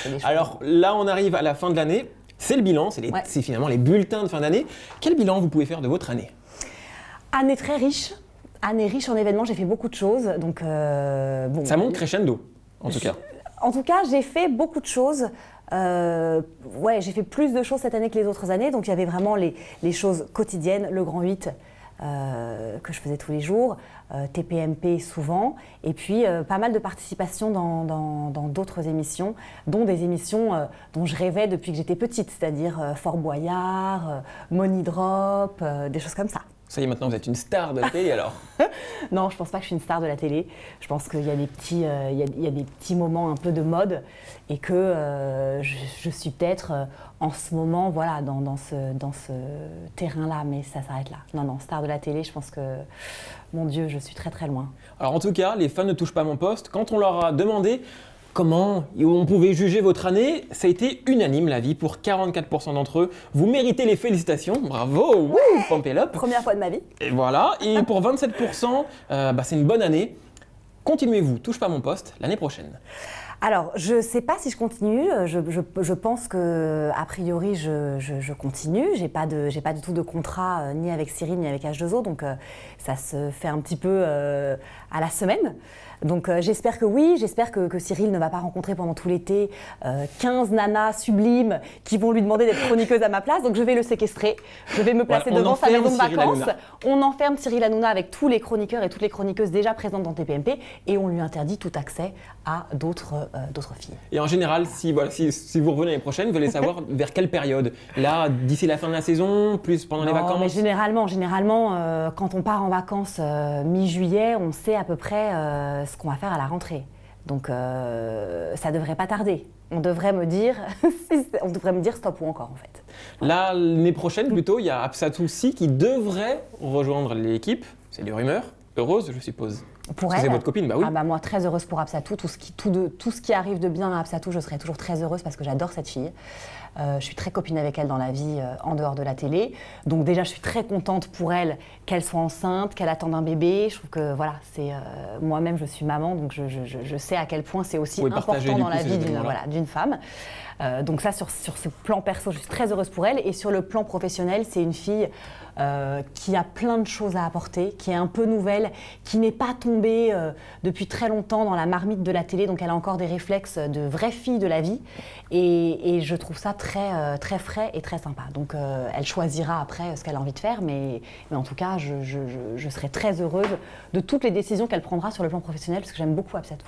c'est des choses. Alors là, on arrive à la fin de l'année. C'est le bilan, c'est finalement les bulletins de fin d'année. Quel bilan vous pouvez faire de votre année? Année très riche. Année riche en événements, j'ai fait beaucoup de choses. Donc, Ça monte crescendo, en tout cas. En tout cas, j'ai fait beaucoup de choses. J'ai fait plus de choses cette année que les autres années. Donc, il y avait vraiment les choses quotidiennes, le Grand 8 que je faisais tous les jours, TPMP souvent, et puis pas mal de participation dans d'autres émissions, dont des émissions dont je rêvais depuis que j'étais petite, c'est-à-dire Fort Boyard, Money Drop, des choses comme ça. Ça y est, maintenant vous êtes une star de la télé alors. Non, je pense pas que je suis une star de la télé. Je pense qu'il y a des petits moments un peu de mode et que je suis peut-être en ce moment dans ce terrain-là, mais ça s'arrête là. Non, star de la télé, je pense que, mon Dieu, je suis très très loin. Alors en tout cas, les fans ne touchent pas mon poste. Quand on leur a demandé comment on pouvait juger votre année, ça a été unanime l'avis pour 44% d'entre eux. Vous méritez les félicitations, bravo, pump it up. Première fois de ma vie. Et voilà, et pour 27%, c'est une bonne année. Continuez-vous, touche pas mon poste l'année prochaine. Alors, je ne sais pas si je continue. Je pense que a priori, je continue. J'ai pas du tout de contrat ni avec Cyril ni avec H2O, donc ça se fait un petit peu à la semaine. Donc j'espère que oui, j'espère que Cyril ne va pas rencontrer pendant tout l'été 15 nanas sublimes qui vont lui demander d'être chroniqueuse à ma place. Donc je vais le séquestrer, je vais me placer devant sa maison de vacances. On enferme Cyril Hanouna avec tous les chroniqueurs et toutes les chroniqueuses déjà présentes dans TPMP et on lui interdit tout accès à d'autres filles. Et en général, si vous revenez l'année prochaine, vous voulez savoir vers quelle période? Là, d'ici la fin de la saison, plus pendant les vacances? Mais généralement, quand on part en vacances mi-juillet, on sait à peu près ce qu'on va faire à la rentrée. Donc ça devrait pas tarder. On devrait me dire stop ou encore en fait. Là, l'année prochaine plutôt, il y a Absatou Si qui devrait rejoindre l'équipe. C'est des rumeurs. Heureuse, je suppose. Pour elle, c'est votre copine, bah oui. Moi, très heureuse pour Absatou. Tout ce qui arrive de bien à Absatou, je serai toujours très heureuse parce que j'adore cette fille. Je suis très copine avec elle dans la vie, en dehors de la télé. Donc déjà, je suis très contente pour elle qu'elle soit enceinte, qu'elle attende un bébé. Je trouve que moi-même, je suis maman, donc je sais à quel point c'est aussi important dans la vie d'une femme. Donc ça, sur ce plan perso, je suis très heureuse pour elle. Et sur le plan professionnel, c'est une fille qui a plein de choses à apporter, qui est un peu nouvelle, qui n'est pas tombée depuis très longtemps dans la marmite de la télé, donc elle a encore des réflexes de vraie fille de la vie. Et je trouve ça très, très frais et très sympa. Donc elle choisira après ce qu'elle a envie de faire, mais en tout cas, je serai très heureuse de toutes les décisions qu'elle prendra sur le plan professionnel, parce que j'aime beaucoup Absatou.